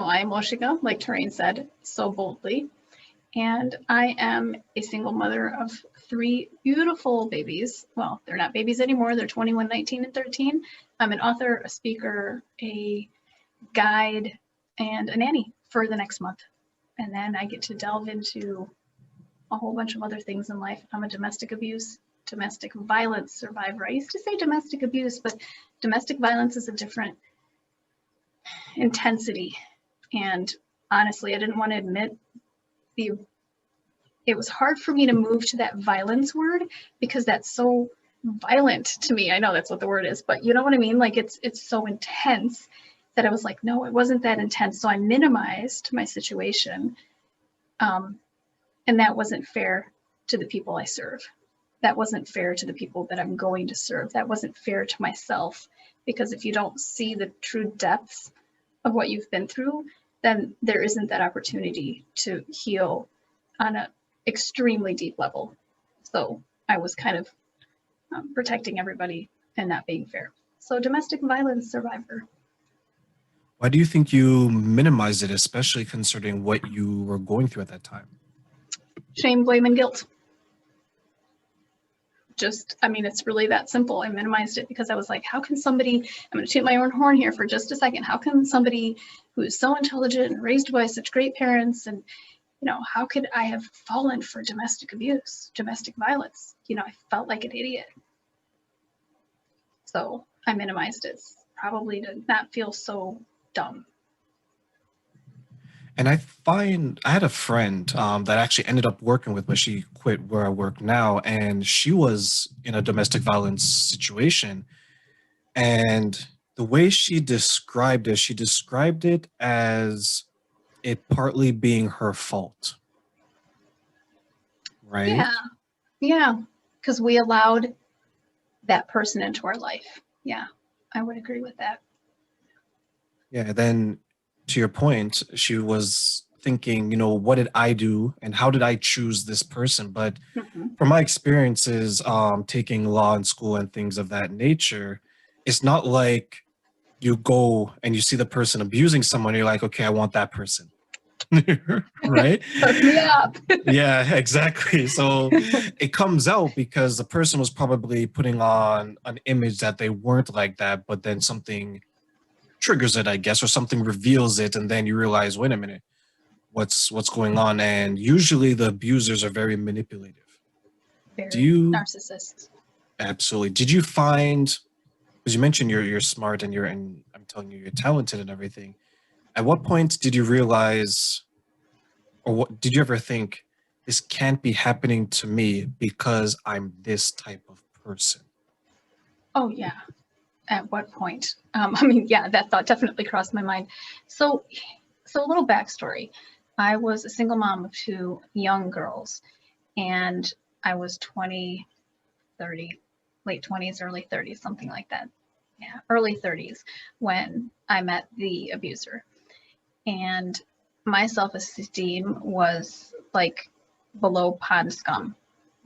I'm Orsika, like Terrain said so boldly, and I am a single mother of 3 beautiful babies. Well, they're not babies anymore. They're 21, 19, and 13. I'm an author, a speaker, a guide, and a nanny for the next month. And then I get to delve into a whole bunch of other things in life. I'm a domestic violence survivor. I used to say domestic abuse, but domestic violence is a different intensity. And honestly, I didn't want to admit it was hard for me to move to that violence word because that's so violent to me. I know that's what the word is, but you know what I mean? Like it's so intense that I was like, no, it wasn't that intense. So I minimized my situation. And that wasn't fair to the people I serve. That wasn't fair to the people that I'm going to serve. That wasn't fair to myself, because if you don't see the true depths of what you've been through, then there isn't that opportunity to heal on an extremely deep level. So I was kind of protecting everybody and not being fair. So domestic violence survivor. Why do you think you minimized it, especially considering what you were going through at that time? Shame, blame, and guilt. It's really that simple. I minimized it because I was like, how can somebody, I'm going to toot my own horn here for just a second. How can somebody who is so intelligent and raised by such great parents, and, how could I have fallen for domestic abuse, domestic violence? I felt like an idiot. So I minimized it, probably to not feel so dumb. And I had a friend that actually ended up working with, but she quit where I work now. And she was in a domestic violence situation. And the way she described it as it partly being her fault. Right? Yeah. Because we allowed that person into our life. Yeah, I would agree with that. Yeah. Then to your point, she was thinking, what did I do and how did I choose this person? But from my experiences, taking law in school and things of that nature, it's not like you go and you see the person abusing someone, you're like, okay, I want that person. Right? Hook me up. Yeah, exactly. So it comes out because the person was probably putting on an image that they weren't like that, but then something triggers it, I guess, or something reveals it, and then you realize, wait a minute, what's going on? And usually the abusers are very manipulative. Very narcissists. Absolutely. Did you find, because you mentioned you're smart and I'm telling you, you're talented and everything. At what point did you realize, or what did you ever think, this can't be happening to me because I'm this type of person? Oh yeah. At what point? That thought definitely crossed my mind. So a little backstory. I was a single mom of 2 young girls, and I was 20, 30, late 20s, early 30s, something like that. Yeah, early 30s when I met the abuser. And my self-esteem was like below pond scum.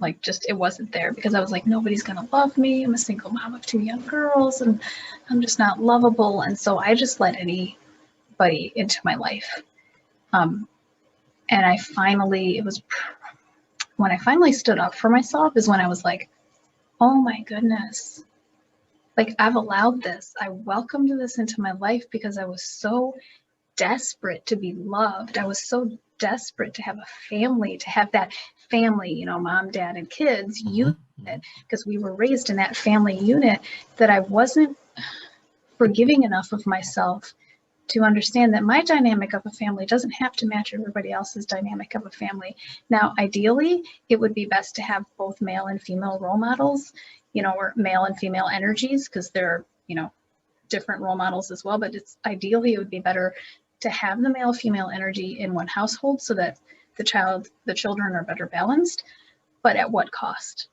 Like, just, it wasn't there, because I was like, nobody's going to love me. I'm a single mom of 2 young girls and I'm just not lovable. And so I just let anybody into my life. And when I finally stood up for myself is when I was like, oh my goodness, like I've allowed this. I welcomed this into my life because I was so desperate to be loved. I was so desperate to have a family, to have that family, mom, dad, and kids unit, because we were raised in that family unit, that I wasn't forgiving enough of myself to understand that my dynamic of a family doesn't have to match everybody else's dynamic of a family. Now, ideally, it would be best to have both male and female role models, or male and female energies, because they're, different role models as well. But ideally, it would be better to have the male-female energy in one household so that the children are better balanced. But at what cost?